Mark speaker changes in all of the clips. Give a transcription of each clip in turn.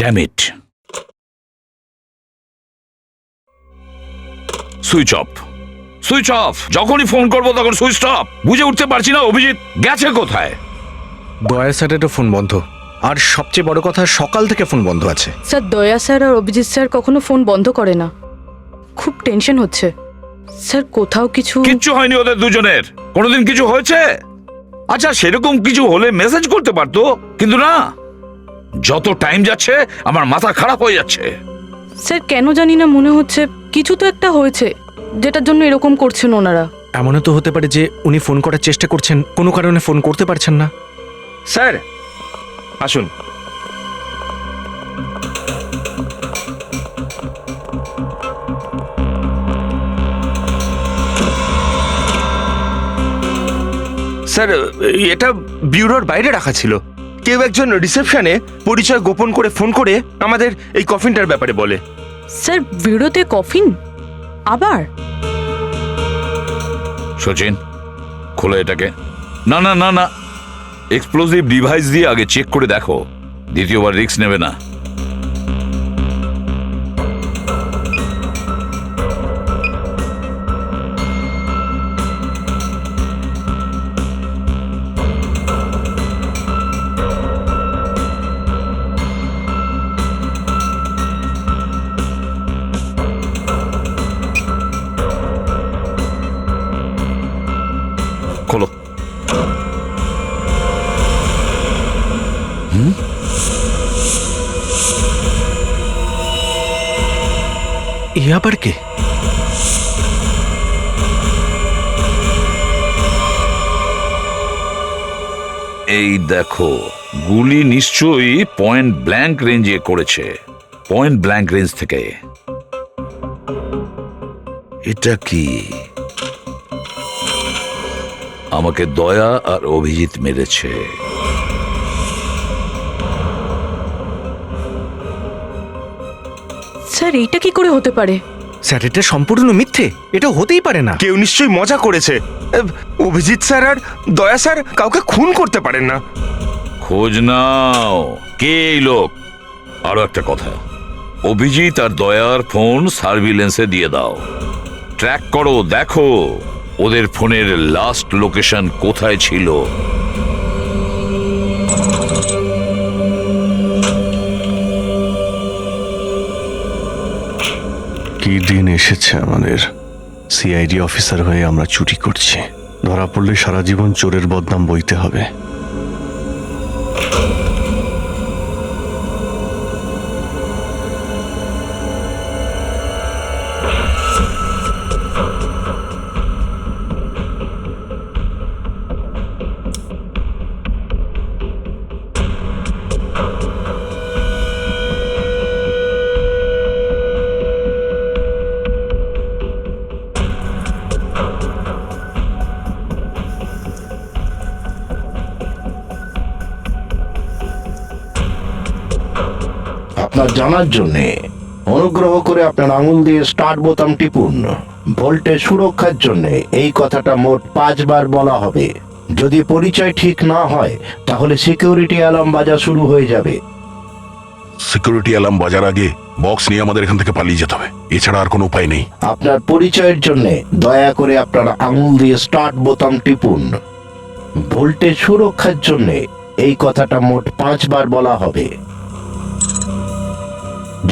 Speaker 1: Damn it, switch off, switch off. যখনই phone করবো তখন সুইচ অফ। বুঝে উঠতে পারছি না অভিজিৎ গেছে কোথায়।
Speaker 2: দয়া স্যারেরও ফোন বন্ধ, আর সবচেয়ে বড় কথা সকাল থেকে ফোন বন্ধ আছে।
Speaker 3: স্যার, দয়া স্যার আর অভিজিৎ স্যার কখনো ফোন বন্ধ করে না। খুব টেনশন হচ্ছে স্যার, কোথাও
Speaker 1: কিচ্ছু হয়নি ওদের দুজনের। কোনোদিন কিছু হয়েছে? আচ্ছা, সেরকম কিছু হলে মেসেজ করতে পারতো, কিন্তু না। যত টাইম যাচ্ছে আমার মাথা খারাপ হয়ে যাচ্ছে।
Speaker 3: স্যার কেন জানি না মনে হচ্ছে কিছু তো একটা হয়েছে, যেটার জন্য এরকম করছেন ওনারা।
Speaker 2: এমনও তো হতে পারে যে উনি ফোন করার চেষ্টা করছেন, কোনো কারণে ফোন করতে পারছেন না।
Speaker 4: স্যার আসুন। স্যার, এটা ব্যুরোর বাইরে রাখা ছিল। কেউ একজন রিসেপশনে পরিচয় গোপন করে ফোন করে আমাদের এই কফিনটার ব্যাপারে বলে।
Speaker 3: স্যার, ভিডিওতে কফিন আবার?
Speaker 1: সচিন, খোলো এটাকে। না না না না, এক্সপ্লোসিভ ডিভাইস দিয়ে আগে চেক করে দেখো, দ্বিতীয়বার রিস্ক নেবে না। খোলো।
Speaker 2: এ আবার কে?
Speaker 1: এই দেখো, গুলি নিশ্চয়ই পয়েন্ট ব্ল্যাঙ্ক রেঞ্জে করেছে, পয়েন্ট ব্ল্যাঙ্ক রেঞ্জ থেকে। এটা কি? আমাকে দয়া আর অভিজিৎ মেরেছে।
Speaker 3: স্যার, এইটা কি করে হতে পারে?
Speaker 2: স্যার, এটা সম্পূর্ণ মিথ্যে, এটা হতেই পারে না।
Speaker 4: কেউ নিশ্চয়ই মজা করেছে। অভিজিৎ স্যার আর দয়া স্যার কাউকে খুন করতে পারেন না।
Speaker 1: খোঁজ নাও, কে এই লোক। আরো একটা কথা, অভিজিৎ আর দয়ার ফোন সার্ভিলেন্সে দিয়ে দাও। ট্র্যাক করো, দেখো ওদের ফোনের লাস্ট লোকেশন কোথায় ছিল।
Speaker 5: কি দিন এসেছে আমাদের। সিআইডি অফিসার হয়ে আমরা চুরি করছি, ধরা পড়লে সারা জীবন চোরের বদনাম বইতে হবে।
Speaker 6: আপনার জানার জন্য অনুগ্রহ করে আপনার আঙুল দিয়ে স্টার্ট বোতাম টিপুন। ভোল্টেজ সুরক্ষার জন্য এই কথাটা মোট 5 বার বলা হবে। যদি পরিচয় ঠিক না হয় তাহলে সিকিউরিটি অ্যালার্ম বাজা শুরু হয়ে যাবে।
Speaker 7: সিকিউরিটি অ্যালার্ম বাজার আগে বক্স নিয়ে আমাদের এখান থেকে পালিয়ে যেতে হবে, এছাড়া আর কোনো উপায় নেই।
Speaker 6: আপনার পরিচয়ের জন্য দয়া করে আপনার আঙুল দিয়ে স্টার্ট বোতাম টিপুন। ভোল্টেজ সুরক্ষার জন্য এই কথাটা মোট 5 বার বলা হবে।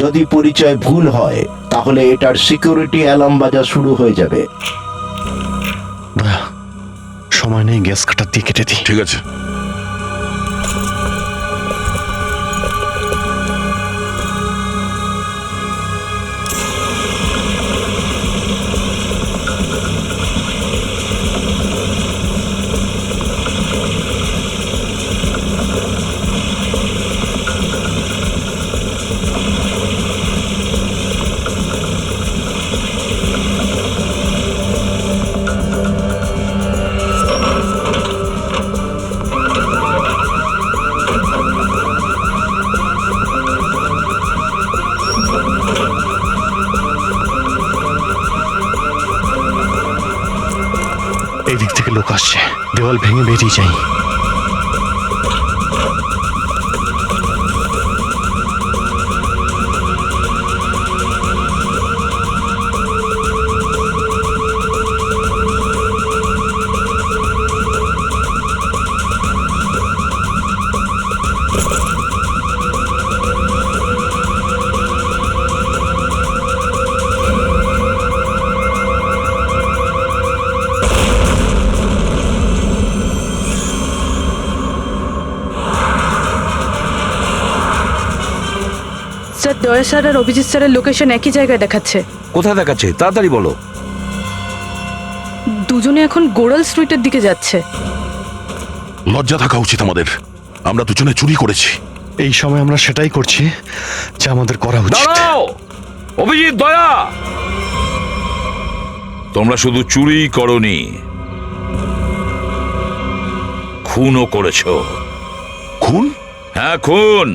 Speaker 6: যদি পরিচয় ভুল হয় তাহলে এটার সিকিউরিটি অ্যালার্ম বাজা শুরু হয়ে যাবে।
Speaker 5: দয়া, সময় নেই, গ্যাস কাটার দিয়ে কেটে দিই।
Speaker 7: ঠিক আছে।
Speaker 5: এই দিক থেকে লোক আসছে, দেওয়াল ভেঙে বেরিয়ে যাই।
Speaker 3: স্যার দয়া স্যার আর অভিজিৎ স্যারের লোকেশন একই জায়গায় দেখাচ্ছে।
Speaker 1: কোথায় দেখাচ্ছে তাড়াতাড়ি বলো।
Speaker 3: দুজনে এখন গোড়াল স্ট্রিটের দিকে যাচ্ছে।
Speaker 7: লজ্জা থাকা উচিত আমাদের, আমরা দুজনে চুরি করেছি।
Speaker 5: এই সময় আমরা সেটাই করছি যা আমাদের করা উচিত।
Speaker 1: দাঁড়াও অভিজিৎ, দয়া, তোমরা শুধু চুরি করনি, খুনও করেছো।
Speaker 7: খুন?
Speaker 1: হ্যাঁ খুন।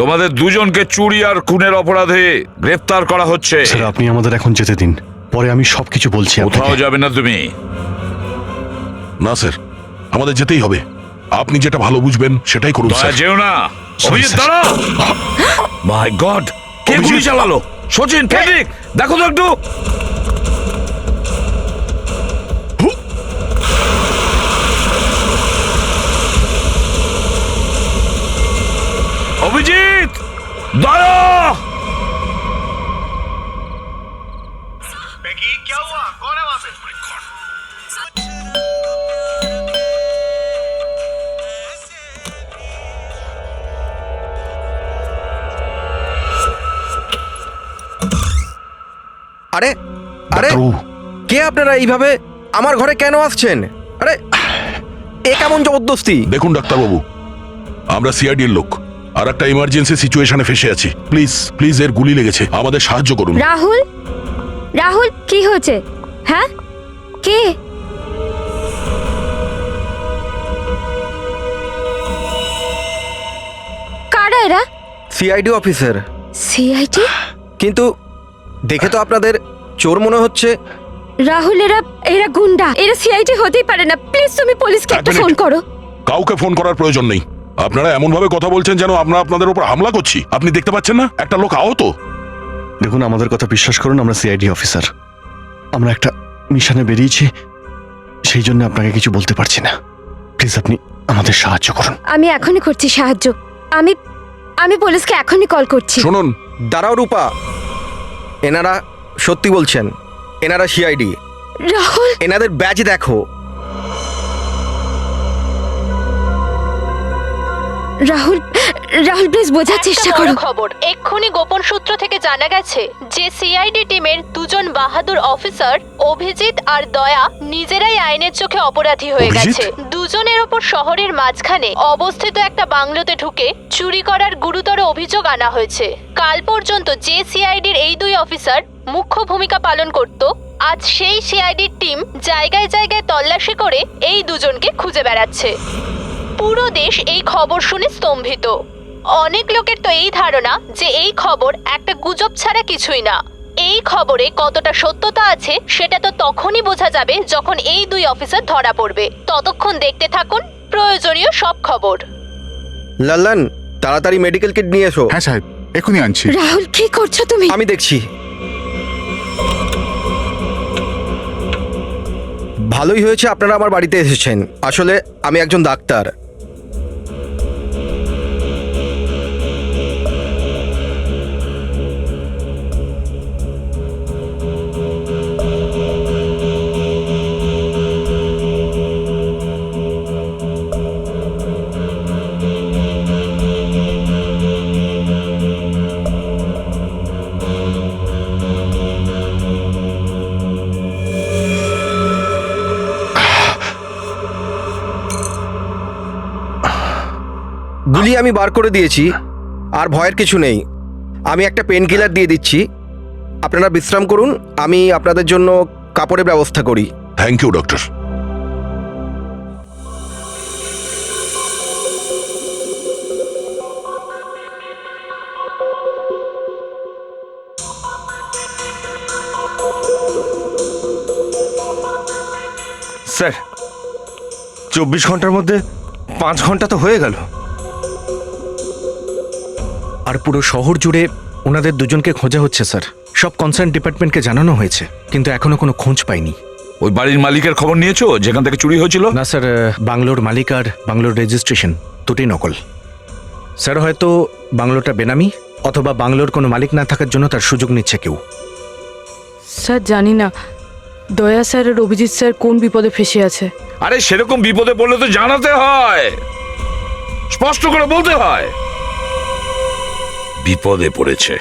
Speaker 1: তোমাদের দুজনকে চুরি আর খুনের অপরাধে গ্রেফতার করা হচ্ছে।
Speaker 5: স্যার আপনি আমাদের এখন যেতে দিন, পরে আমি সবকিছু বলছি
Speaker 1: কোথাও
Speaker 5: আপনাকে।
Speaker 1: যাবে না তুমি।
Speaker 7: না স্যার, আমাদের যেতেই হবে। আপনি যেটা ভালো বুঝবেন সেটাই করুন
Speaker 1: দয়া
Speaker 7: স্যার।
Speaker 1: যেও না। অভিজিৎ
Speaker 5: স্যার।
Speaker 1: দাঁড়াও। মাই গড, কে গুলি
Speaker 7: অভিজিৎ।
Speaker 1: চালালো? সচিন, ফেডরিক, দেখো তো একটু। অভিজিৎ, দয়া।
Speaker 8: আরে আরে
Speaker 7: ডাক্তারবাবু,
Speaker 8: কে আপনারা এইভাবে আমার ঘরে কেন আসছেন? আরে এ কেমন জবরদস্তি?
Speaker 7: দেখুন ডাক্তারবাবু, আমরা সিআইডির লোক আর একটা ইমার্জেন্সি সিচুয়েশনে ফেসে আছি। প্লিজ প্লিজ, এর গুলি লেগেছে, আমাদের সাহায্য করুন।
Speaker 9: রাহুল, রাহুল কি হয়েছে? হ্যাঁ, কে? কারা এরা?
Speaker 8: CID officer,
Speaker 9: CID?
Speaker 8: কিন্তু দেখে তো আপনাদের চোর মনে হচ্ছে।
Speaker 9: রাহুল, এরা এরা গুন্ডা, এরা সিআইডি হতেই পারে না। প্লিজ তুমি পুলিশকে
Speaker 7: এক
Speaker 9: একটা
Speaker 7: মিনিট।
Speaker 9: ফোন করো।
Speaker 7: কাউকে ফোন করার প্রয়োজন নেই। আপনারা এমন ভাবে কথা বলছেন যেন আমরা আপনাদের উপর হামলা করছি। আপনি দেখতে পাচ্ছেন না একটা লোক আহত?
Speaker 5: দেখুন আমাদের কথা বিশ্বাস করুন, আমরা সিআইডি অফিসার। আমরা একটা মিশনে বেরিয়েছি, সেই জন্য আপনাকে কিছু বলতে পারছি না। প্লিজ আপনি আমাদের সাহায্য করুন।
Speaker 9: আমি এখনই করছি সাহায্য। আমি আমি পুলিশকে এখনই কল করছি।
Speaker 7: শুনুন,
Speaker 8: দাঁড়াও রূপা, এনারা সত্যি বলছেন, এনারা সিআইডি।
Speaker 9: রাহুল,
Speaker 8: এনাদের ব্যাজ দেখো।
Speaker 9: রাহুল, রাহুল প্লিজ বোঝার চেষ্টা
Speaker 10: একটা
Speaker 9: করো।
Speaker 10: বড় খবর, এক্ষুনি গোপন সূত্র থেকে জানা গেছে যে সিআইডি টিমের দুজন বাহাদুর অফিসার অভিজিৎ আর দয়া নিজেরাই আইনের চোখে অপরাধী হয়ে
Speaker 7: অভিজিৎ?
Speaker 10: গেছে। দুজনের ওপর শহরের মাঝখানে অবস্থিত একটা বাংলোতে ঢুকে চুরি করার গুরুতর অভিযোগ আনা হয়েছে। কাল পর্যন্ত যে সিআইডির এই দুই অফিসার মুখ্য ভূমিকা পালন করত, আজ সেই সিআইডির টিম জায়গায় জায়গায় তল্লাশি করে এই দুজনকে খুঁজে বেড়াচ্ছে। পুরো দেশ এই খবর শুনে স্তম্ভিত। অনেক লোকের তো এই ধারণা যে এই খবর একটা গুজব ছাড়া কিছুই না। এই খবরে কতটা সত্যতা আছে সেটা তো তখনই বোঝা যাবে যখন এই দুই অফিসার ধরা পড়বে। ততক্ষণ দেখতে থাকুন প্রয়োজনীয় সব খবর।
Speaker 8: লাল্লান, তাড়াতাড়ি মেডিকেল কিট নিয়ে এসো।
Speaker 11: হ্যাঁ সাহেব, এখনই আনছি।
Speaker 9: রাহুল কি করছো তুমি?
Speaker 8: আমি দেখছি। ভালোই হয়েছে আপনারা আমার বাড়িতে এসেছেন। আসলে আমি একজন ডাক্তার। গুলি আমি বার করে দিয়েছি, আর ভয়ের কিছু নেই। আমি একটা পেন কিলার দিয়ে দিচ্ছি, আপনারা বিশ্রাম করুন। আমি আপনাদের জন্য কাপড়ের ব্যবস্থা করি।
Speaker 7: Thank you doctor.
Speaker 4: স্যার, 24 ঘন্টার মধ্যে 5 ঘন্টা তো হয়ে গেল।
Speaker 2: আর পুরো শহর জুড়ে ওনাদের দুজনকে খোঁজা হচ্ছে স্যার। সব কনসার্ন ডিপার্টমেন্টকে জানানো হয়েছে, কিন্তু এখনো কোনো খোঁজ পাইনি।
Speaker 1: ওই বাড়ির মালিকের খবর নিয়েছো যেখান থেকে চুরি হয়েছিল?
Speaker 2: না স্যার, বাংলোর মালিক আর বাংলোর রেজিস্ট্রেশন দুটোই নকল। স্যার হয়তো বাংলোটা বেনামি, অথবা বাংলোর কোনো মালিক না থাকার জন্য তার সুযোগ নিচ্ছে কেউ।
Speaker 3: স্যার জানি না দয়া স্যার আর অভিজিৎ স্যার কোন বিপদে ফেসে আছে।
Speaker 1: আরে সেরকম বিপদে পড়লে তো জানাতে হয়, স্পষ্ট করে বলতে হয়। বিপদে পড়েছে।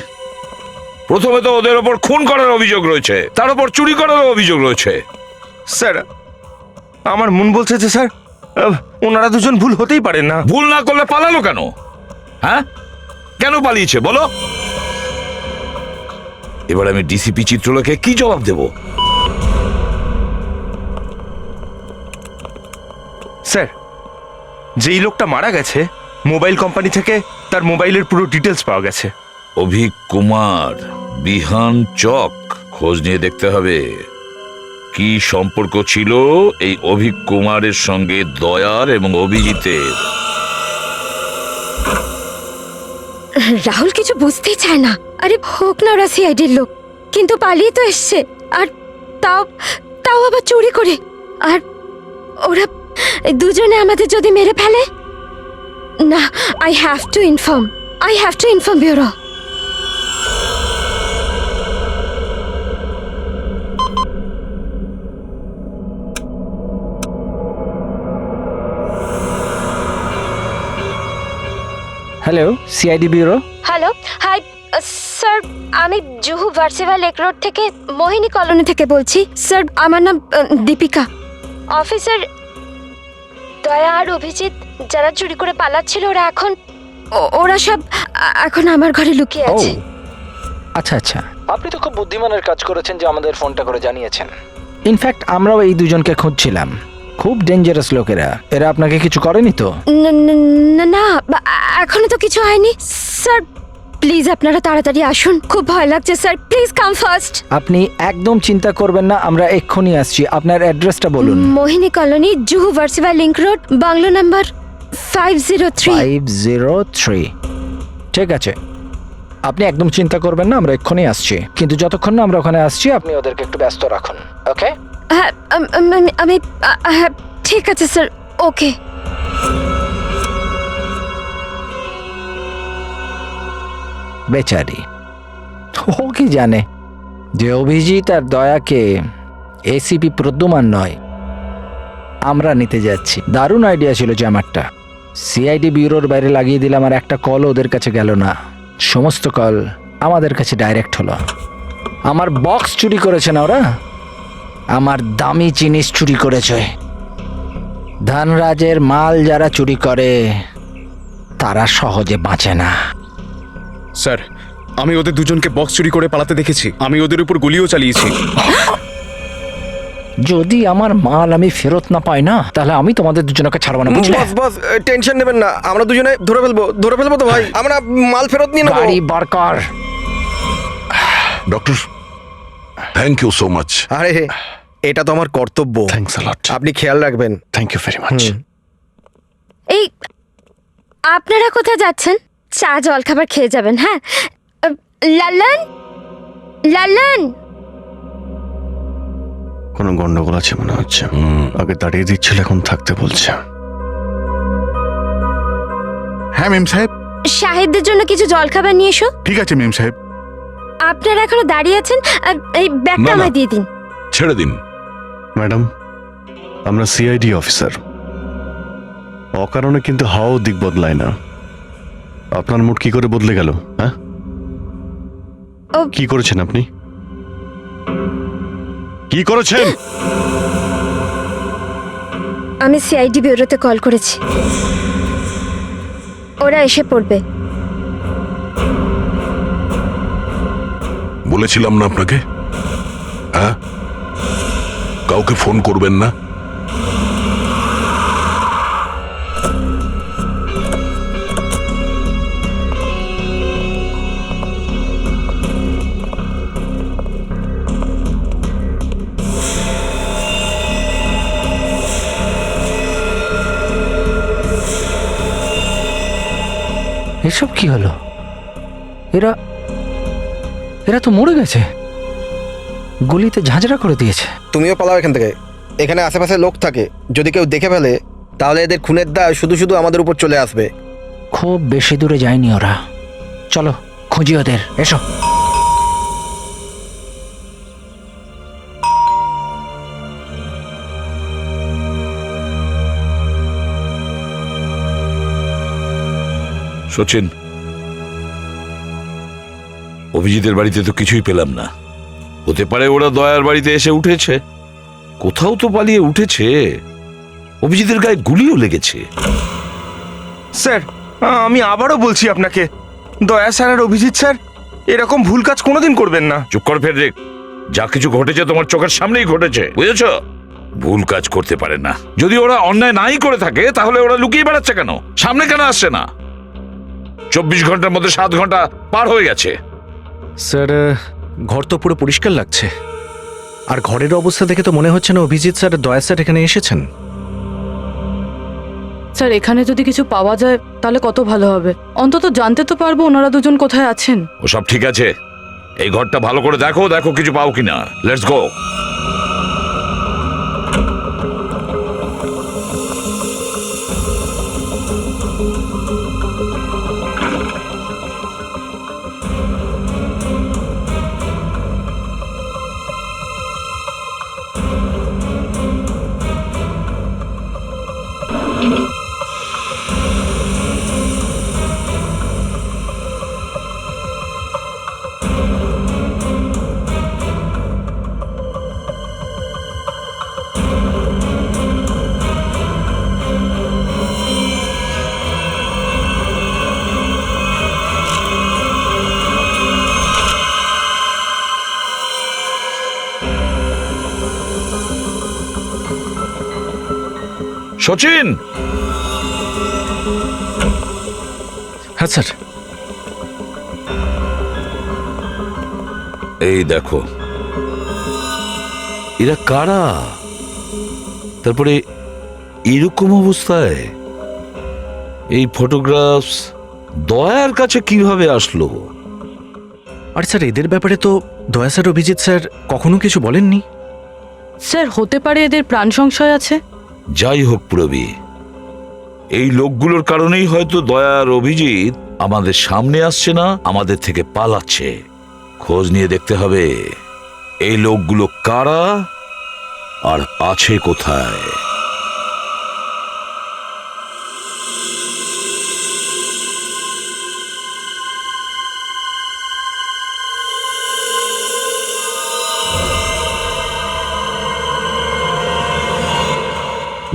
Speaker 1: প্রথমে তো ওদের ওপর খুন করার অভিযোগ রয়েছে, তার উপর চুরি করার অভিযোগ রয়েছে।
Speaker 4: স্যার আমার মন বলছে যে স্যার ওনারা দুজন ভুল হতেই পারেন না।
Speaker 1: ভুল না করলে পালালো কেন? হ্যাঁ, কেন পালিয়েছে বলো? এবার আমি ডিসিপি চিত্রলেখে কি জবাব দেব?
Speaker 4: স্যার যেই লোকটা মারা গেছে মোবাইল কোম্পানি থেকে তার মোবাইলের পুরো ডিটেলস পাওয়া গেছে।
Speaker 1: অভিক কুমার, বিহান চক, খোঁজ নিয়ে দেখতে হবে কি সম্পর্ক ছিল এই অভিক কুমারের সঙ্গে দয়ার এবং অভিজিতের।
Speaker 9: রাহুল কিছু বুঝতেই চায় না। আরে হোক না ওরা সিআইডির লোক, কিন্তু পালিয়ে তো এসছে, আর তাও তাও আবার চুরি করে। আর ওরা দুজনে আমাদের যদি মেরে ফেলে না, I have to inform bureau.
Speaker 11: Hello, CID bureau.
Speaker 9: Hello, hi sir, আমি জুহু ভার্সিভা লেক রোড থেকে মোহিনী কলোনি থেকে বলছি। স্যার আমার নাম দীপিকা। অফিসার দয়া আর অভিজিৎ যারা চুরি করে পালাচ্ছিল ওরা সব এখন আমার ঘরে লুকিয়ে
Speaker 11: ও
Speaker 9: আছে।
Speaker 11: আচ্ছা আচ্ছা, আপনি তো খুব বুদ্ধিমানের কাজ করেছেন যে আমাদের ফোনটা করে জানিয়েছেন। ইনফ্যাক্ট আমরাও এই দুজনকে খুঁজছিলাম। খুব ডেঞ্জারাস লোকেরা। এরা আপনাকে কিছু করেনি তো?
Speaker 9: না, এখনো তো কিছু হয়নি স্যার। প্লিজ আপনারা তাড়াতাড়ি আসুন, খুব ভয় লাগছে স্যার। Please come first.
Speaker 11: আপনি একদম চিন্তা করবেন না, আমরা এক্ষুনি আসছি। আপনার অ্যাড্রেসটা বলুন।
Speaker 9: Mohini colony, Juhu Versova link road, bungalow number 503।
Speaker 11: 503। ঠিক আছে, আপনি একদম চিন্তা করবেন না, আমরা এক্ষুনি আসছি। কিন্তু যতক্ষণ না আমরা ওখানে আসছি আপনি ওদেরকে একটু ব্যস্ত রাখুন, ওকে?
Speaker 9: হ্যাঁ, আমি হ্যাঁ, ঠিক আছে স্যার, ওকে।
Speaker 11: বেচারি, ও কি জানে যে অভিজিৎ আর দয়াকে এসিপি প্রদ্যুমান নয়, আমরা নিতে যাচ্ছি। দারুণ আইডিয়া ছিল যে আমারটা। সিআইডি ব্যুরোর বাইরে লাগিয়ে দিলাম, আর একটা কল ওদের কাছে গেল না। সমস্ত কল আমাদের কাছে ডাইরেক্ট হলো। আমার বক্স চুরি করেছে না ওরা, আমার দামি জিনিস চুরি করেছে। ধনরাজের মাল যারা চুরি করে তারা সহজে বাঁচে না।
Speaker 12: স্যার, আমি ওদের দুজনকে বক্স চুরি করে পালাতে দেখেছি। আমি ওদের উপর গুলিও চালিয়েছি।
Speaker 11: যদি আমার মাল আমি ফেরত না পাই না, তাহলে আমি তোমাদের দুজনকে ছাড়বো না, বুঝলে?
Speaker 8: বস টেনশন নেবেন না, আমরা দুজনে ধরে ফেলবো তো ভাই। আমরা মাল ফেরত নিয়ে নেবো।
Speaker 11: গাড়ি বার কর।
Speaker 7: Doctor, thank you so much.
Speaker 8: আরে এটা তো আমার কর্তব্য।
Speaker 5: Thanks a lot.
Speaker 8: আপনি খেয়াল রাখবেন।
Speaker 5: Thank you very much.
Speaker 9: এই আপনারা কোথায় যাচ্ছেন? চা জল খাবার খেয়ে যাবেন। হ্যাঁ, লাল্লান।
Speaker 5: কোনো গন্ডগোল আছে মনে হচ্ছে। আগে দাঁড়িয়ে দিচ্ছিল, এখন থাকতে বলছে।
Speaker 13: হ্যাঁ মেম সাহেব।
Speaker 9: সাহেবদের জন্য কিছু জল খাবার নিয়ে এসো।
Speaker 13: ঠিক আছে মেম সাহেব।
Speaker 9: আপনারা এখনো দাঁড়িয়ে আছেন? এই ব্যাগটা
Speaker 7: না, না।
Speaker 9: আমায় দিয়ে দিন।
Speaker 7: ছেড়ে দিন।
Speaker 5: ম্যাডাম, আমরা সিআইডি অফিসার। অকারণে কিন্তু হাওয়াও দিক বদলায় না। আপনার মুড কি করে বদলে গেল? হ্যাঁ, কি করেছেন আপনি? কি করেছেন?
Speaker 9: আমি সিআইডি ব্যুরোতে কল করেছি, ওরা এসে পড়বে।
Speaker 7: বলেছিলাম না আপনাকে, হ্যাঁ? কাউকে ফোন করবেন না।
Speaker 11: এসব কি হলো? এরা তো মরে গেছে, গুলিতে ঝাঁঝরা করে দিয়েছে।
Speaker 8: তুমিও পালাও এখান থেকে। এখানে আশেপাশে লোক থাকে, যদি কেউ দেখে ফেলে তাহলে এদের খুনের দায় শুধু আমাদের উপর চলে আসবে।
Speaker 11: খুব বেশি দূরে যায়নি ওরা। চলো খুঁজি ওদের, এসো।
Speaker 1: সচিন, অভিজিতের বাড়িতে তো কিছুই পেলাম না। হতে পারে ওরা দয়ার বাড়িতে এসে উঠেছে, কোথাও তো পালিয়ে উঠেছে। অভিজিতের গায়ে গুলিও লেগেছে।
Speaker 4: স্যার, আমি আবারও বলছি আপনাকে, দয়া স্যার আর অভিজিৎ স্যার এরকম ভুল কাজ কোনোদিন করবেন না।
Speaker 1: চুপ কর ফেডরিক, যা কিছু ঘটেছে তোমার চোখের সামনেই ঘটেছে, বুঝেছ? ভুল কাজ করতে পারে না। যদি ওরা অন্যায় নাই করে থাকে তাহলে ওরা লুকিয়ে বেড়াচ্ছে কেন? সামনে কেন আসছে না? 24 ঘন্টার মধ্যে 7 ঘন্টা পার হয়ে গেছে।
Speaker 2: স্যার, ঘর তো পুরো পরিষ্কার লাগছে, আর ঘরের অবস্থা দেখে তো মনে হচ্ছে না অভিজিৎ স্যার দয়া স্যার এখানে এসেছেন।
Speaker 3: স্যার, এখানে যদি কিছু পাওয়া যায় তাহলে কত ভালো হবে। অন্তত জানতে তো পারবো ওনারা দুজন কোথায় আছেন।
Speaker 1: ওসব ঠিক আছে, এই ঘরটা ভালো করে দেখো, দেখো কিছু পাও কিনা। Let's go. সচিন।
Speaker 2: হ্যাঁ স্যার।
Speaker 1: এই দেখো, এরা কারা? তারপরে এরকম অবস্থায় এই ফটোগ্রাফস দয়ার কাছে কিভাবে আসলো?
Speaker 2: আর স্যার, এদের ব্যাপারে তো দয়া স্যার অভিজিৎ স্যার কখনো কিছু বলেননি।
Speaker 3: স্যার, হতে পারে এদের প্রাণ সংশয় আছে।
Speaker 1: যাই হোক পুরবী, এই লোকগুলোর কারণেই হয়তো দয়া আর অভিজিৎ আমাদের সামনে আসছে না, আমাদের থেকে পালাচ্ছে। খোঁজ নিয়ে দেখতে হবে এই লোকগুলো কারা আর আছে কোথায়।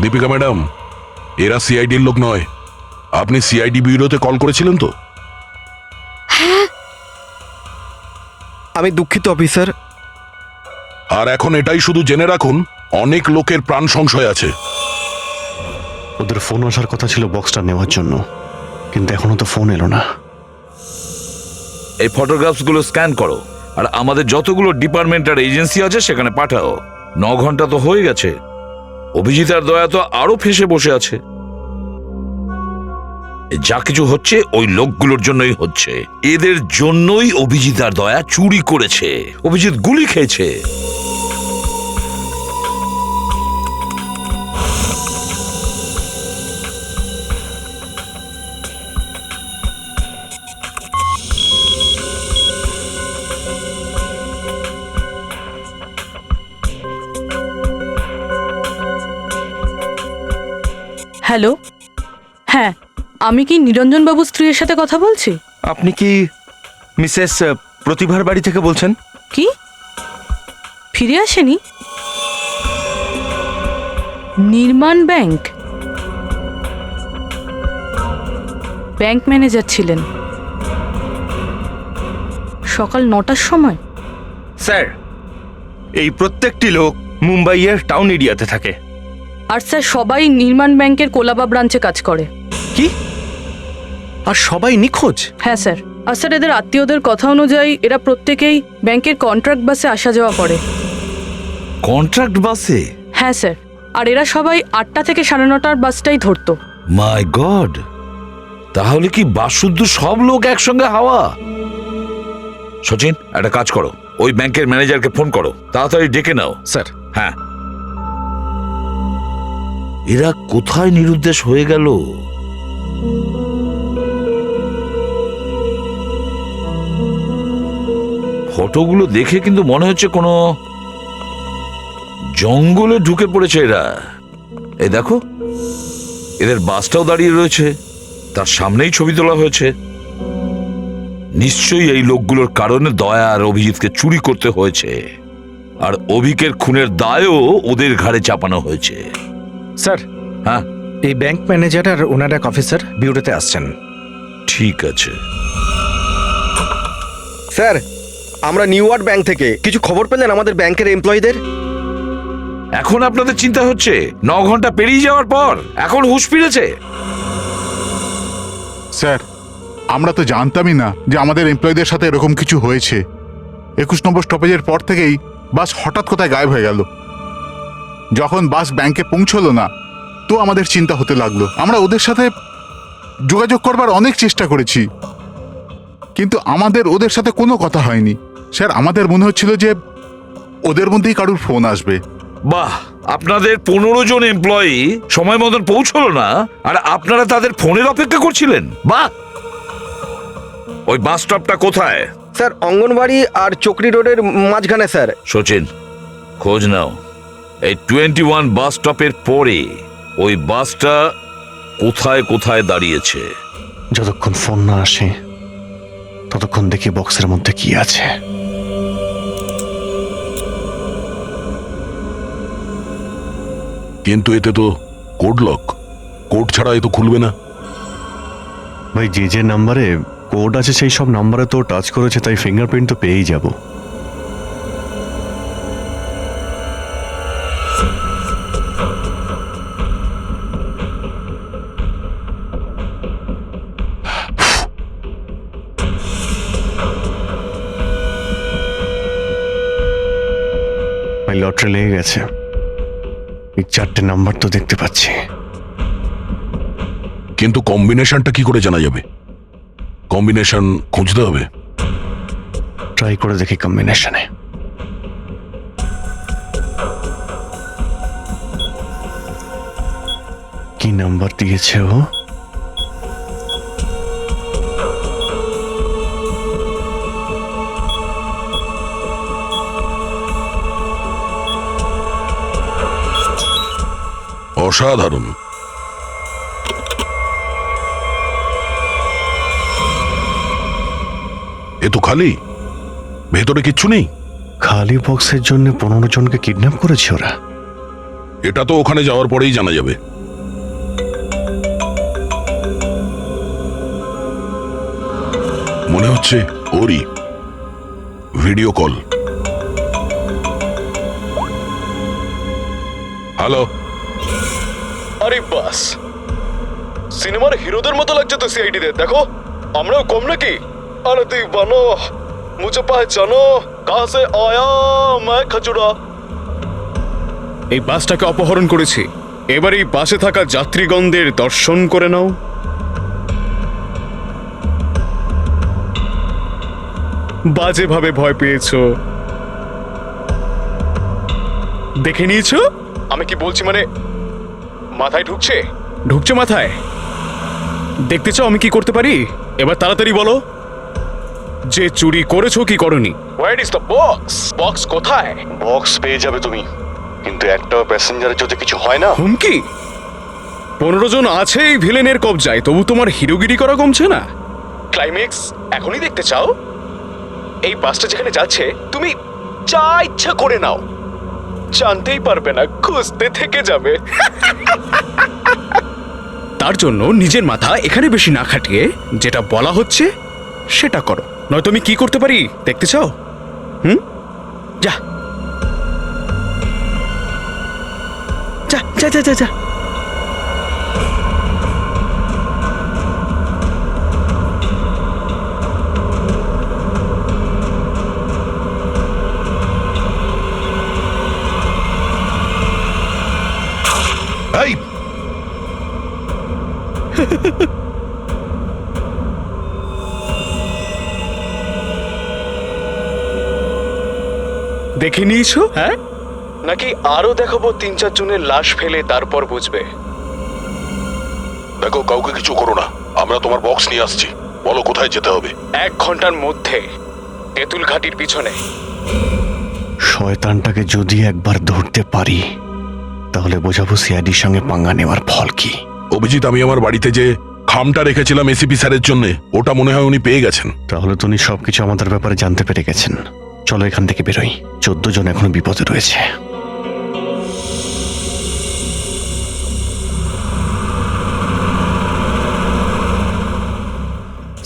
Speaker 7: দীপিকা ম্যাডাম, এরা সিআইডির লোক নয়। আপনি সিআইডি ব্যুরোতে কল করেছিলেন তো?
Speaker 8: আমি দুঃখিত অফিসার।
Speaker 7: আর এখন এটাই শুধু জেনে রাখুন, অনেক লোকের প্রাণ সংশয় আছে।
Speaker 5: ওদের ফোন আসার কথা ছিল বক্সটা নেওয়ার জন্য, কিন্তু এখনো তো ফোন এলো না।
Speaker 1: এই ফটোগ্রাফস গুলো স্ক্যান করো আর আমাদের যতগুলো ডিপার্টমেন্ট আর এজেন্সি আছে সেখানে পাঠাও। 9 ঘন্টা তো হয়ে গেছে, অভিজিৎ আর দয়া তো আরো ফেসে বসে আছে। যা কিছু হচ্ছে ওই লোকগুলোর জন্যই হচ্ছে। এদের জন্যই অভিজিৎ আর দয়া চুরি করেছে। অভিজিৎ গুলি খেয়েছে।
Speaker 3: হ্যালো, হ্যাঁ, আমি কি নিরঞ্জন বাবুর স্ত্রীর সাথে কথা বলছি?
Speaker 4: আপনি কি মিসেস প্রতিভার বাড়ি থেকে বলছেন?
Speaker 3: কি ফিরে আসেনি? নির্মাণ ব্যাংক ব্যাংক ম্যানেজার ছিলেন সকাল 9টার সময়।
Speaker 4: স্যার, এই প্রত্যেকটি লোক মুম্বাইয়ের টাউন এরিয়াতে থাকে।
Speaker 3: আর স্যার, সবাই নির্মাণ ব্যাংকের কোলাবা ব্রাঞ্চে কাজ করে।
Speaker 2: কি? আর সবাই নিখোঁজ?
Speaker 3: হ্যাঁ স্যার। আর স্যার, এদের আত্মীয়দের কথা অনুযায়ী এরা প্রত্যেকেই ব্যাংকের কন্ট্রাক্ট বাসে আসা যাওয়া করে।
Speaker 1: কন্ট্রাক্ট বাসে?
Speaker 3: হ্যাঁ স্যার। আর এরা সবাই 8টা থেকে 9:30টার বাসটাই ধরতো।
Speaker 1: মাই গড, তাহলে কি বাসুদ্ধ সব লোক একসঙ্গে হাওয়া? সচিন, একটা কাজ করো, ওই ব্যাংকের ম্যানেজারকে ফোন করো, তাড়াতাড়ি ডেকে নাও।
Speaker 2: স্যার।
Speaker 1: হ্যাঁ। এরা কোথায় নিরুদ্দেশ হয়ে গেল? ফটোগুলো দেখে কিন্তু মনে হচ্ছে কোনো জঙ্গলে ঢুকে পড়েছে এরা। এই দেখো, এদের বাসটাও দাঁড়িয়ে রয়েছে, তার সামনেই ছবি তোলা হয়েছে। নিশ্চয়ই এই লোকগুলোর কারণে দয়া আর অভিজিৎকে চুরি করতে হয়েছে, আর অভিকের খুনের দায়ও ওদের ঘাড়ে চাপানো হয়েছে।
Speaker 2: স্যার,
Speaker 1: হ্যাঁ,
Speaker 2: এই ব্যাংক ম্যানেজার আর ওনার এক অফিসার বিউরোতে আসছেন।
Speaker 1: ঠিক আছে।
Speaker 8: স্যার, আমরা নিউ ওয়ার্ড ব্যাংক থেকে কিছু খবর পেলেন আমাদের ব্যাংকের এমপ্লয়ীদের?
Speaker 1: এখন আপনাদের চিন্তা হচ্ছে? 9 ঘন্টা পেরিয়ে যাওয়ার পর এখন হুঁশ ফিরেছে?
Speaker 13: স্যার, আমরা তো জানতামই না যে আমাদের এমপ্লয়ীদের সাথে এরকম কিছু হয়েছে। 21 নম্বর স্টপেজের পর থেকেই বাস হঠাৎ কোথায় গায়েব হয়ে গেল। যখন বাস ব্যাংকে পৌঁছলো না, তো আমাদের চিন্তা হতে লাগলো। আমরা ওদের সাথে যোগাযোগ করবার অনেক চেষ্টা করেছি, কিন্তু আমাদের ওদের সাথে কোনো কথা হয়নি। স্যার, আমাদের মনে হচ্ছিল যে ওদের মধ্যেই কারুর ফোন আসবে।
Speaker 1: বাহ, আপনাদের 15 জন এমপ্লয়ি সময় মতন পৌঁছলো না, আর আপনারা তাদের ফোনের অপেক্ষা করছিলেন। বাহ! ওই বাস স্টপটা কোথায়?
Speaker 8: স্যার, অঙ্গনবাড়ি আর চকরি রোডের মাঝখানে স্যার।
Speaker 1: সচিন, খোঁজ নাও এই 21 বাস স্টপের পরে ওই বাসটা কোথায় কোথায় দাঁড়িয়েছে।
Speaker 5: যতক্ষণ ফোন না আসে ততক্ষণ দেখি বক্সের মধ্যে কি আছে।
Speaker 7: কিন্তু এতে তো কোড লক, কোড ছাড়া এ তো খুলবে না।
Speaker 5: ভাই, যে যে নাম্বারে কোড আছে সেই সব নাম্বারে তো টাচ করেছে, তাই ফিঙ্গারপ্রিন্ট তো পেয়েই যাব। ভাই, লটারি লেগে গেছে। এই 4টে নাম্বার তো দেখতে পাচ্ছি,
Speaker 7: কিন্তু কম্বিনেশনটা কি করে জানা যাবে? কম্বিনেশন খুঁজতে হবে।
Speaker 5: ট্রাই করে দেখি কম্বিনেশনে। কি নাম্বার দিয়েছে ও?
Speaker 7: অসাধারণ। এ তো খালি, ভেতরে কিচ্ছু নেই।
Speaker 5: খালি বক্সের জন্য 15 জনকে কিডন্যাপ করেছে ওরা।
Speaker 7: এটা তো ওখানে যাওয়ার পরেই জানা যাবে। মনে হচ্ছে ওরই ভিডিও কল। হ্যালো।
Speaker 12: আরে বাস, সিনেমার হিরোদের মতো লাগছে তো সিআইডিদের। দেখো, আমরাও কম নাকি? আরে দিবানো, মুঝে পহচানো, কাহা সে আয়া मैं খচুড়া। এই বাসটাকে অপহরণ করেছি, এবার এই বাসে থাকা যাত্রীগণদের দর্শন করে নাও। বাজেভাবে ভয় পেয়েছো, দেখে নিয়েছো আমি কি বলছি? মানে মাথায় ঢুকছে? ঢুকছে মাথায়? দেখতে চাও আমি কি করতে পারি? এবার তাড়াতাড়ি বলো যে চুরি করেছো কি করনি। Where is the box? Box কোথায়?
Speaker 5: বক্স পেয়ে যাবে তুমি, কিন্তু একটা প্যাসেঞ্জারের যদি কিছু হয় না।
Speaker 12: হুমকি? 15 জন আছে এই ভিলেনের কবজায়, তবু তোমার হিরোগিরি করা কমছে না। ক্লাইম্যাক্স এখনই দেখতে চাও? এই বাসটা যেখানে যাচ্ছে তুমি যা ইচ্ছা করে নাও, জানতেই পারবে না, খুঁজতে থেকে যাবে। তার জন্য নিজের মাথা এখানে বেশি না খাটিয়ে যেটা বলা হচ্ছে সেটা করো, নয়তো আমি কি করতে পারি দেখতে চাও? যা যা যা যা যা যা।
Speaker 7: এই
Speaker 12: দেখে নিয়েছো? হ্যাঁ, নাকি আরো দেখাবো 3-4 জনের লাশ ফেলে তারপর বুঝবে?
Speaker 7: দেখো, কাউকে কিছু করো না, আমরা তোমার বক্স নিয়ে আসছি। বলো কোথায় যেতে হবে।
Speaker 12: 1 ঘন্টার মধ্যে তেঁতুল ঘাটির পিছনে।
Speaker 5: শয়তানটাকে যদি একবার ধরতে পারি তাহলে বোঝাবো সিআইডির সঙ্গে পাঙ্গা নেওয়ার ফল কি।
Speaker 7: অভিজিৎ, আমি আমার বাড়িতে যে খামটা রেখেছিলাম এসিপি স্যারের জন্য, ওটা মনে হয় উনি পেয়ে গেছেন।
Speaker 5: তাহলে তো উনি সবকিছু আমাদের ব্যাপারে জানতে পেরে গেছেন। চলো এখান থেকে বেরোই, 14 জন এখনো বিপদে রয়েছে।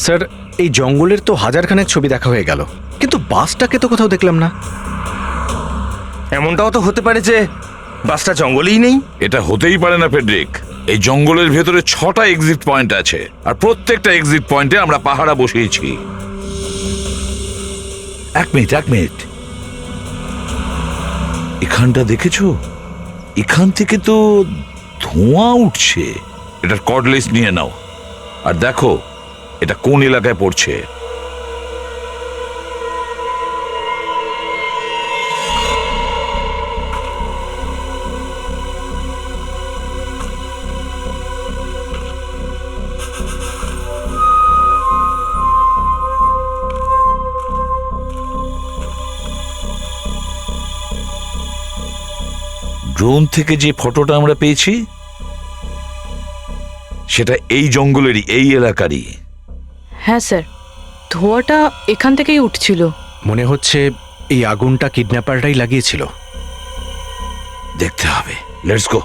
Speaker 2: স্যার, এই জঙ্গলের তো হাজারখানেক ছবি দেখা হয়ে গেল, কিন্তু বাসটাকে তো কোথাও দেখলাম না।
Speaker 4: এমনটাও তো হতে পারে যে বাসটা জঙ্গলেই নেই।
Speaker 1: এটা হতেই পারে না ফেডরিক। এই জঙ্গলের ভেতরে 6টা এক্সিট পয়েন্ট আছে, আর প্রত্যেকটা এক্সিট পয়েন্টে আমরা পাহারা বসিয়েছি। এক মিনিট, এখানটা দেখেছো? এখান থেকে তো ধোঁয়া উঠছে। এটার কর্ডলেস নিয়ে নাও, আর দেখো এটা কোন এলাকায় পড়ছে। ড্রোন থেকে যে ফটোটা আমরা পেয়েছি সেটা এই জঙ্গলেরই, এই এলাকারই।
Speaker 3: হ্যাঁ স্যার, ধোঁয়াটা এখান থেকেই উঠছিল।
Speaker 2: মনে হচ্ছে এই আগুনটা কিডন্যাপাররাই লাগিয়েছিল।
Speaker 1: দেখতে হবে, লেটস গো।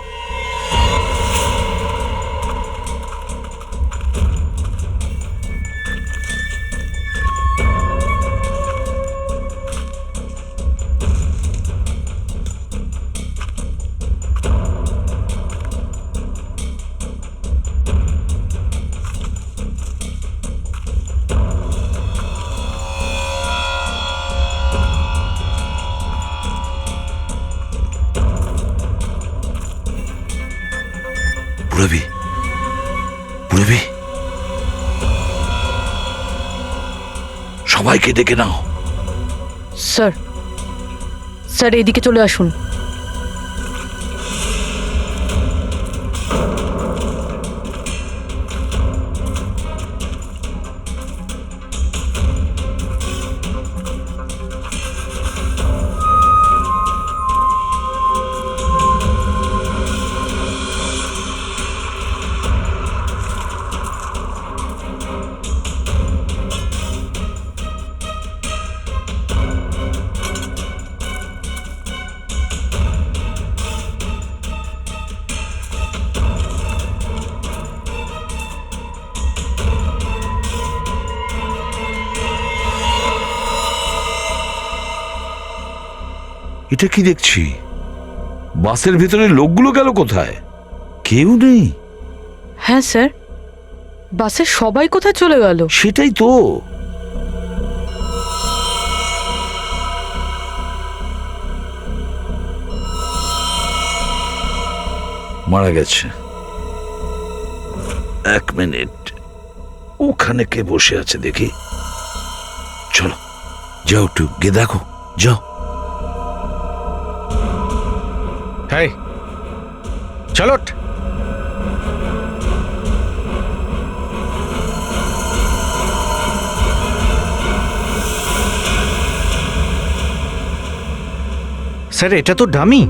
Speaker 1: পুরবি, সবাইকে ডেকে নাও।
Speaker 3: স্যার এইদিকে চলে আসুন।
Speaker 1: এটা কি দেখছি? বাসের ভিতরে লোকগুলো গেল কোথায়? কেউ নেই।
Speaker 3: হ্যাঁ স্যার, বাসের সবাই কোথায় চলে গেল?
Speaker 1: সেটাই তো। মারা গেছে। এক মিনিট, ওখানে কে বসে আছে দেখি। চলো যাও, একটু গিয়ে দেখো, যাও।
Speaker 2: হ্যাঁ চলো। স্যার, এটা তো ডামি।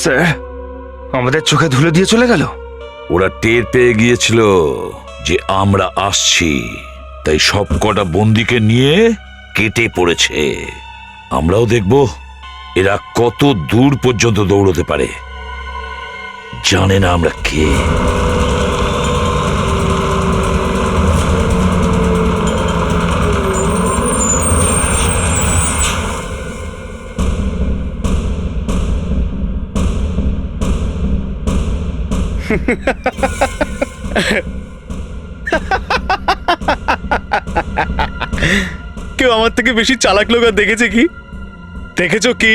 Speaker 4: স্যার, আমাদের চোখে ধুলো দিয়ে চলে গেল।
Speaker 1: ওরা টের পেয়ে গিয়েছিল যে আমরা আসছি, তাই সব কটা বন্দিকে নিয়ে কেটে পড়েছে। আমরাও দেখব এরা কত দূর পর্যন্ত দৌড়তে পারে। জানে না আমরা কে।
Speaker 8: কেউ আমার থেকে বেশি চালাক লোক আর দেখেছে কি? দেখেছো কি?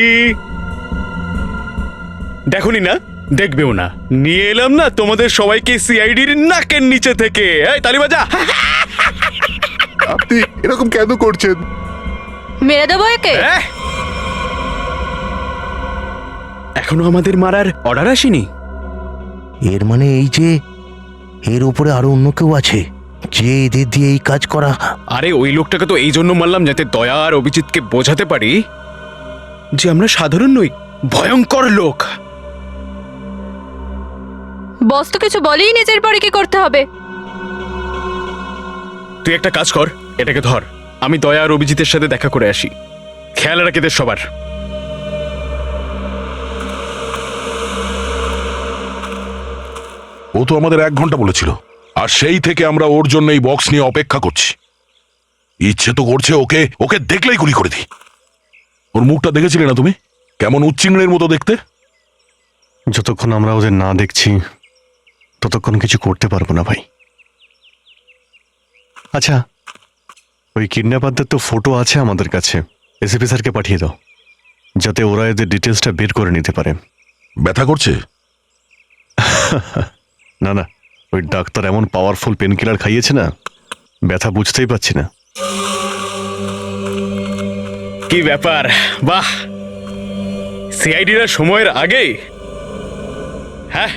Speaker 8: দেখোনি না, দেখবেও না। নিয়ে এলাম না তোমাদের সবাইকে সিআইডির নাকের নিচে থেকে। এই তালি বাজা।
Speaker 13: আপনি এরকম কেন করছেন?
Speaker 3: মেরে দেবো একে।
Speaker 8: এখনো আমাদের মারার অর্ডার আসেনি।
Speaker 6: এর মানে এই যে এর উপরে আরো অন্য কেউ আছে যে এদের দিয়ে এই কাজ করা।
Speaker 8: আরে ওই লোকটাকে তো এই জন্য মারলাম যাতে দয়া আর অভিজিৎকে বোঝাতে পারি যে আমরা সাধারণ নই, ভয়ঙ্কর লোক।
Speaker 3: বস তো কিছু বলেই নিজের পরে কি করতে হবে।
Speaker 12: তুই একটা কাজ কর, এটাকে ধর, আমি দয়া আর অভিজিতের সাথে দেখা করে আসি। খেয়াল রাখ এদের সবার।
Speaker 7: ও তো আমাদের 1 ঘন্টা বলেছিল, আর সেই থেকে আমরা ওর জন্য এই বক্স নিয়ে অপেক্ষা করছি। ইচ্ছে তো করছে ওকে ওকে দেখলেই গুলি করে দিই। ওর মুখটা দেখেছিলে না তুমি? কেমন উচ্চিংড়ের মতো দেখতে।
Speaker 5: যতক্ষণ আমরা ওদের না দেখছি ততক্ষণ কিছু করতে পারবো না ভাই। আচ্ছা, ওই কিডন্যাপারদের তো ফটো আছে আমাদের কাছে, এসিপি স্যারকে পাঠিয়ে দাও, যাতে ওরা এদের ডিটেলসটা বের করে নিতে পারে।
Speaker 7: ব্যথা করছে?
Speaker 5: না না, ওই ডাক্তার এমন পাওয়ারফুল পেন কিলার খাইয়েছে না, ব্যথা বুঝতেই পারছি না।
Speaker 12: কি ব্যাপার, বাহ, সিআইডিরা সময়ের আগে। হ্যাঁ,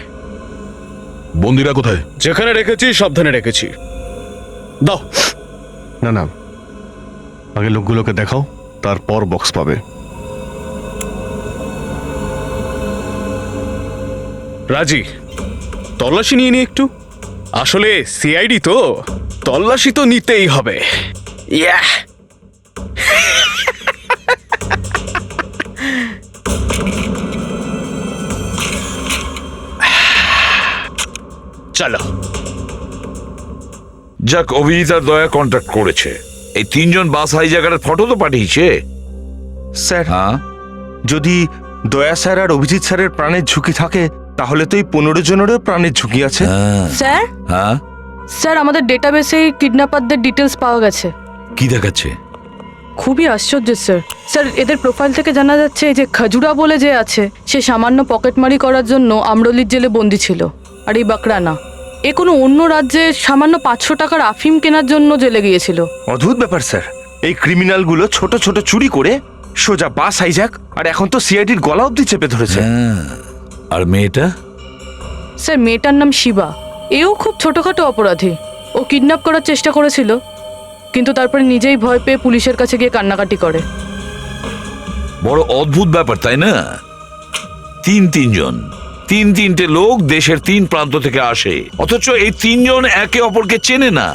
Speaker 7: বন্দিরা কোথায়?
Speaker 12: যেখানে রেখেছি সাবধানে রেখেছি। দাও।
Speaker 5: না না, আগে লোকগুলোকে দেখাও, তারপর বক্স পাবে।
Speaker 12: রাজি, তল্লাশি নিয়ে নি একটু। আসলে সিআইডি তো, তল্লাশি তো নিতেই হবে। ইয়া, চলো।
Speaker 1: যাক, অভিজিৎ আর দয়া কন্ট্যাক্ট করেছে। এই 3 জন বাস হাইজ্যাকারের ফটো তো পাঠিয়েছে।
Speaker 4: স্যার,
Speaker 1: হ্যাঁ,
Speaker 4: যদি দয়া স্যার আর অভিজিৎ স্যারের প্রাণের ঝুঁকি থাকে, তাহলে তো এই 15 জনেরও প্রাণের ঝুঁকি আছে।
Speaker 3: স্যার,
Speaker 1: হ্যাঁ,
Speaker 3: স্যার আমাদের ডেটাবেসে কিডন্যাপারদের ডিটেলস পাওয়া গেছে।
Speaker 1: কি দেখাচ্ছে?
Speaker 3: খুবই আশ্চর্য স্যার। স্যার, এদের প্রোফাইল থেকে জানা যাচ্ছে যে খাজুরা বলে যে আছে, সে সামান্য পকেটমারি করার জন্য আমরলির জেলে বন্দি ছিল। আর এই বাকরানা, এ কোনো অন্য রাজ্যে সামান্য 500 টাকার আফিম কেনার জন্য জেলে গিয়েছিল।
Speaker 4: অদ্ভুত ব্যাপার স্যার, এই ক্রিমিনালগুলো ছোট ছোট চুরি করে সোজা বাস হাইজ্যাক, আর এখন তো সিআইডির গলা অবধি চেপে ধরেছে।
Speaker 1: আর মেয়েটা?
Speaker 3: স্যার, মেয়েটার নাম শিবা। এও খুব ছোটখাটো অপরাধী। ও কিডন্যাপ করার চেষ্টা করেছিল, কিন্তু তারপরে নিজেই ভয় পেয়ে পুলিশের কাছে গিয়ে কান্নাকাটি করে।
Speaker 1: বড় অদ্ভুত ব্যাপার, তাই না? 3 জন, 3টে লোক দেশের 3 প্রান্ত থেকে আসে, অথচ এই 3 জন একে অপরকে চেনে না।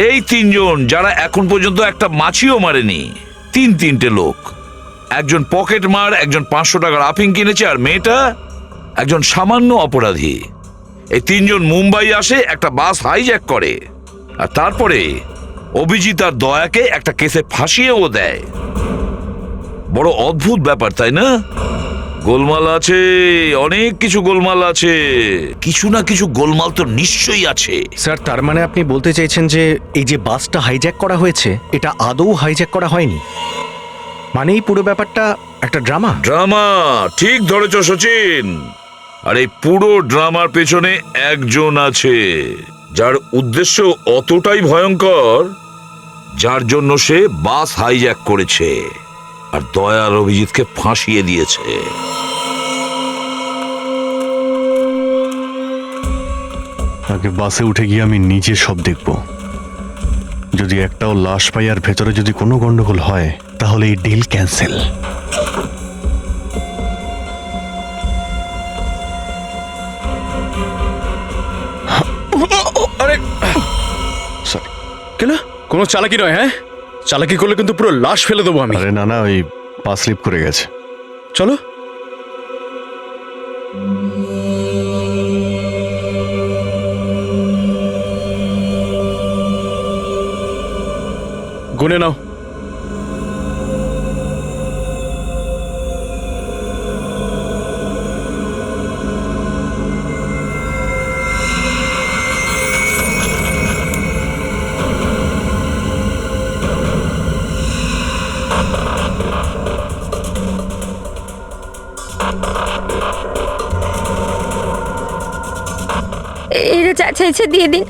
Speaker 1: এই 3 জন যারা এখন পর্যন্ত একটা মাছিও মারেনি। 3টে লোক, একজন পকেট মার, একজন 500 টাকার আফিং কিনেছে, আর মেয়েটা একজন সামান্য অপরাধী। এই 3 জন মুম্বাই আসে, একটা বাস হাইজ্যাক করে, আর তারপরে অভিজিৎ আর দয়াকে একটা কেসে ফাঁসিয়েও দেয়। বড় অদ্ভুত ব্যাপার, তাই না? গোলমাল আছে, অনেক কিছু গোলমাল আছে। কিছু না কিছু গোলমাল তো নিশ্চয়ই আছে।
Speaker 2: স্যার, তার মানে আপনি বলতে চাইছেন যে এই যে বাসটা হাইজ্যাক করা হয়েছে, এটা আদৌ হাইজ্যাক করা হয়নি, মানে এই পুরো ব্যাপারটা একটা ড্রামা?
Speaker 1: ড্রামা, ঠিক ধরেছ সচিন। আর এই পুরো ড্রামার পেছনে একজন আছে, যার উদ্দেশ্য অতটাই ভয়ঙ্কর, যার জন্য সে বাস হাইজ্যাক করেছে আর দয়ার অভিজিৎকে ফাঁসিয়ে দিয়েছে।
Speaker 5: আগে বাসে উঠে গিয়ে আমি নিজে সব দেখব। যদি একটাও লাশ পাই আর ভেতরে যদি কোনো গন্ডগোল হয়, তাহলে এই ডিল ক্যান্সেল।
Speaker 12: আরে
Speaker 5: সরি।
Speaker 12: কেন? কোনো চালাকি নয়। হ্যাঁ, চালাকি করলে কিন্তু পুরো লাশ ফেলে দেবো আমি।
Speaker 5: আরে না না, ওই পা স্লিপ করে গেছে।
Speaker 12: চলো। গুনে নাও।
Speaker 9: এরা যা চাইছে দিয়ে দিন,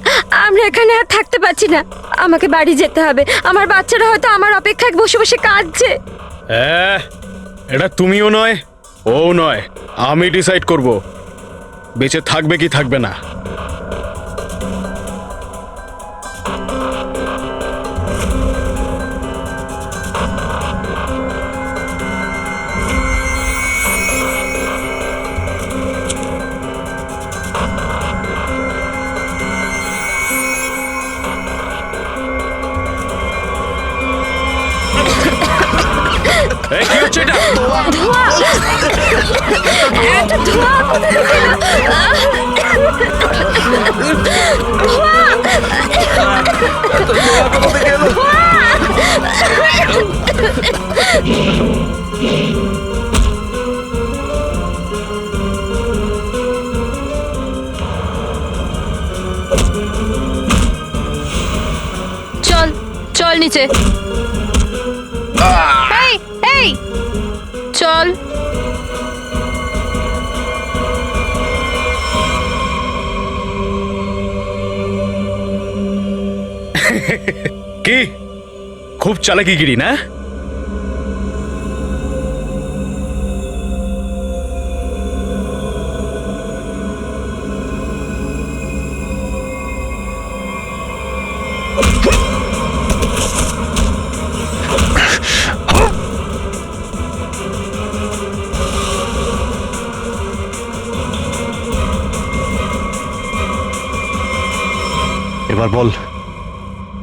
Speaker 9: আমরা এখানে আর থাকতে পারছি না। আমাকে বাড়ি যেতে হবে। আমার বাচ্চারা হয়তো আমার অপেক্ষায় বসে বসে কাঁদছে।
Speaker 12: এটা তুমিও নয়, ও নয়, আমি ডিসাইড করব বেঁচে থাকবে কি থাকবে না।
Speaker 9: কি হচ্ছে এটা? ধোঁয়া! এত ধোঁয়া কোথা থেকে এলো?
Speaker 10: চল চল নিচে। এই এই চল।
Speaker 12: কি খুব চালাকিগিরি না?
Speaker 5: এবার বল,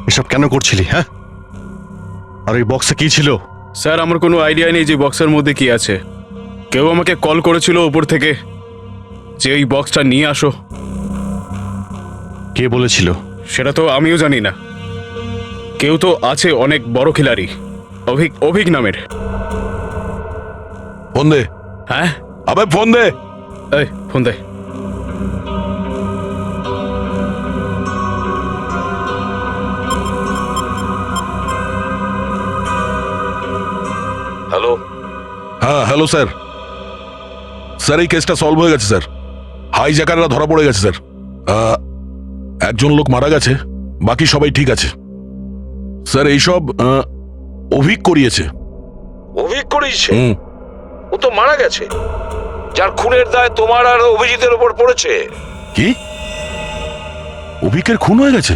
Speaker 5: এসব কেন করছিলি? হ্যাঁ, আর ওই বক্সে কি ছিল?
Speaker 12: স্যার আমার কোনো আইডিয়া নেই যে বক্সের মধ্যে কি আছে। কেউ আমাকে কল করেছিল উপর থেকে যে এই বক্সটা নিয়ে আসো।
Speaker 5: কে বলেছিল?
Speaker 12: সেটা তো আমিও জানি না। কেউ তো আছে অনেক বড় খিলাড়ি, অভিক নামের।
Speaker 7: ফোন দে।
Speaker 12: হ্যাঁ
Speaker 7: আবে ফোন দে।
Speaker 12: এই ফোন দে।
Speaker 1: হ্যালো।
Speaker 7: হ্যাঁ হ্যালো স্যার। স্যার এই কেসটা সলভ হয়ে গেছে স্যার। হাইজ্যাকাররা ধরা পড়ে গেছে স্যার। একজন লোক মারা গেছে, বাকি সবাই ঠিক আছে স্যার। এইসব অভিক করিয়েছে।
Speaker 1: অভিক করিয়েছে? ও তো মারা গেছে। যার খুনের দায় তোমার আর অভিজিতের উপর পড়েছে।
Speaker 7: কি? অভিকের খুন হয়ে গেছে?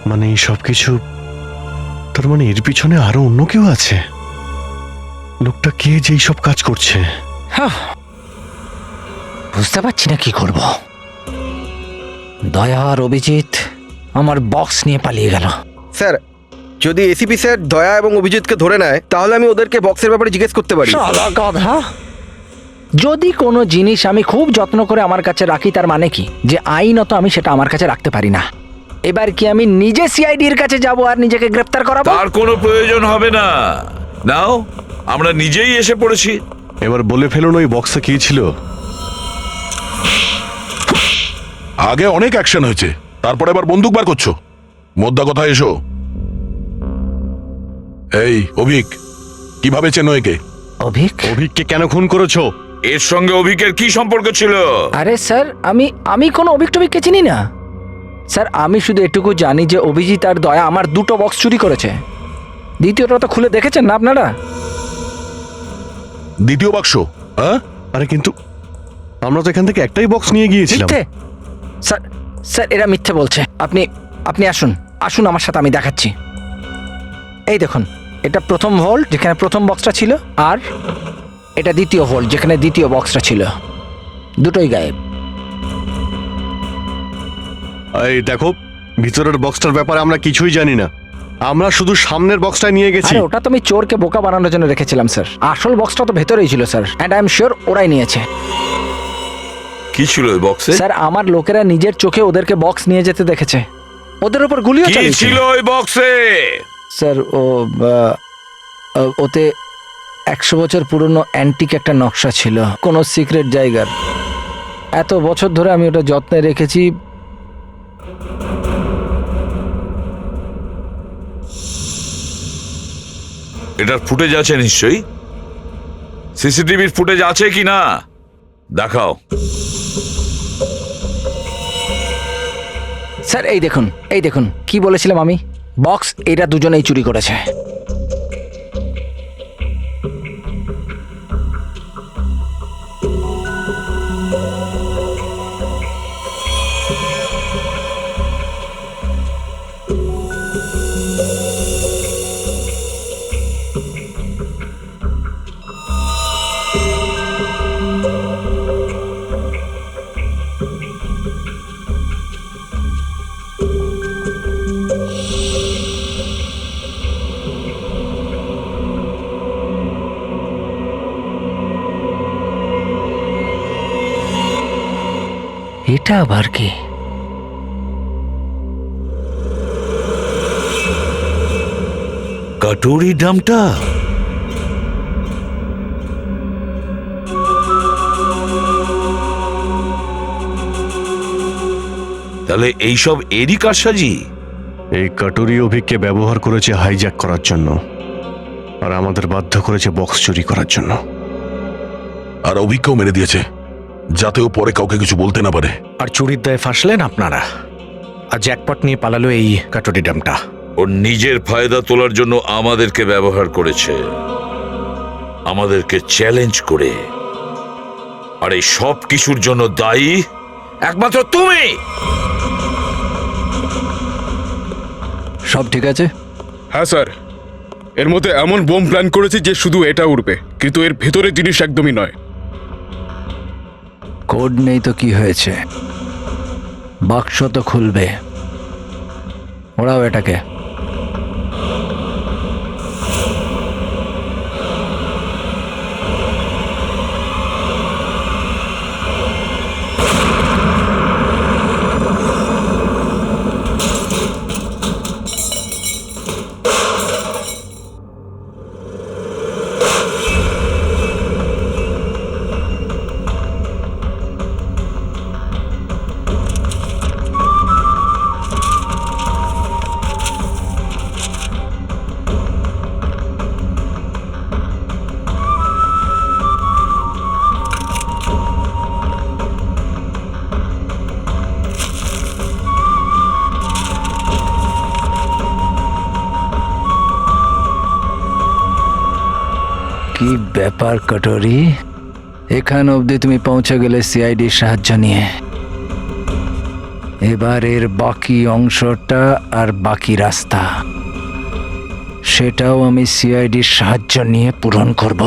Speaker 5: মানে এই সব কিছু, তার মানে এর পিছনে আরো অন্য কেউ আছে? লোকটা কে যে এইসব কাজ করছে?
Speaker 11: বুঝতে পারছি না কি করব। দয়া আর অভিজিৎ আমার বক্স নিয়ে পালিয়ে গেল।
Speaker 8: স্যার, যদি এসিপি স্যার দয়া এবং অভিজিৎকে ধরে নেয় তাহলে আমি ওদেরকে বক্সের ব্যাপারে জিজ্ঞেস করতে পারি।
Speaker 11: শালা গাধা! যদি কোনো জিনিস আমি খুব যত্ন করে আমার কাছে রাখি তার মানে কি যে আইনত আমি সেটা আমার কাছে রাখতে পারি না? এবার কি আমি নিজে সিআইডির কাছে যাব আর নিজেকে গ্রেফতার করাবো?
Speaker 1: তার কোনো প্রয়োজন হবে না। নাও, আমরা নিজেই এসে পড়েছি।
Speaker 5: এবার বলে ফেলুন ওই বক্সে কি ছিল।
Speaker 7: আগে অনেক অ্যাকশন হয়েছে, তারপরে এবার বন্দুক বার করছো। মোদ্দা কথা এসো। এই অভিক, কিভাবে চেনো একে?
Speaker 5: অভিককে কেন খুন করেছো?
Speaker 1: এর সঙ্গে অভিকের কি সম্পর্ক ছিল?
Speaker 11: আরে স্যার, আমি কোনো অভিক টভিককে চিনি না স্যার। আমি শুধু এটুকু জানি যে অভিজিৎ আর দয়া আমার দুটো বক্স চুরি করেছে। দ্বিতীয়টা তো খুলে দেখেছেন না আপনারা?
Speaker 7: দ্বিতীয় বাক্স? হ্যাঁ,
Speaker 5: আরে কিন্তু আমরা তো এখান থেকে একটাই বক্স নিয়ে গিয়েছিলাম।
Speaker 11: মিথ্যে স্যার, স্যার এরা মিথ্যে বলছে। আপনি আসুন আসুন আমার সাথে, আমি দেখাচ্ছি। এই দেখুন, এটা প্রথম ভল্ট যেখানে প্রথম বক্সটা ছিল, আর এটা দ্বিতীয় ভল্ট যেখানে দ্বিতীয় বক্সটা ছিল। দুটোই গায়েব।
Speaker 5: এই দেখো, ভিতরের বক্সটার ব্যাপারে আমরা কিছুই জানি না। আমরা শুধু সামনের বক্সটা নিয়ে গেছি।
Speaker 11: আরে ওটা তো আমি চোরকে বোকা বানানোর জন্য রেখেছিলাম স্যার। আসল বক্সটা তো ভেতরেই ছিল sir, and I am sure ওরাই নিয়েছে।
Speaker 1: কি ছিল ওই বক্সে?
Speaker 11: স্যার আমার লোকেরা নিজের চোখে ওদেরকে বক্স নিয়ে যেতে দেখেছে। ওদের উপর গুলিও
Speaker 1: কি
Speaker 11: চালিয়েছে।
Speaker 1: ছিল ওই বক্সে?
Speaker 11: স্যার ওতে 100 বছর পুরনো অ্যান্টিক একটা নকশা ছিল কোনো সিক্রেট জায়গার। এত বছর ধরে আমি ওটা যত্নে রেখেছি।
Speaker 1: এটার ফুটেজ আছে নিশ্চয়ই। সিসিটিভির ফুটেজ আছে কি না দেখাও।
Speaker 11: স্যার এই দেখুন কি বলেছিলাম আমি, বক্স এটা দুজনেই চুরি করেছে। এটা আবার কি?
Speaker 1: কাটুরি ডামটা তাহলে এইসব এরই কারসাজি?
Speaker 5: এই কাটুরি অভিককে ব্যবহার করেছে হাইজ্যাক করার জন্য, আর আমাদের বাধ্য করেছে বক্স চুরি করার জন্য।
Speaker 7: আর অভিজ্ঞও মেরে দিয়েছে, যাতে ও পরে কাউকে কিছু বলতে না পারে।
Speaker 2: আর চুরির দায়ে ফাঁসলেন আপনারা, আর জ্যাকপট নিয়ে পালালো এই কাটুরি ডামটা।
Speaker 1: ওর নিজের ফায়দা তোলার জন্য আমাদেরকে ব্যবহার করেছে, আমাদেরকে চ্যালেঞ্জ করে। আর এই সব কিছুর জন্য দায়ী একমাত্র তুমি।
Speaker 11: সব ঠিক আছে?
Speaker 12: হ্যাঁ স্যার, এর মধ্যে এমন বোম প্ল্যান করেছি যে শুধু এটা উড়বে, কিন্তু এর ভেতরে জিনিস একদমই নয়।
Speaker 11: কোড নেই তো কি হয়েছে, বাক্স তো খুলবে। ওরাও এটাকে। কি ব্যাপার কটোরি, এখান অবধি তুমি পৌঁছে গেলে সিআইডির সাহায্য নিয়ে। এবার এর বাকি অংশটা আর বাকি রাস্তা, সেটাও আমি সিআইডির সাহায্য নিয়ে পূরণ করব।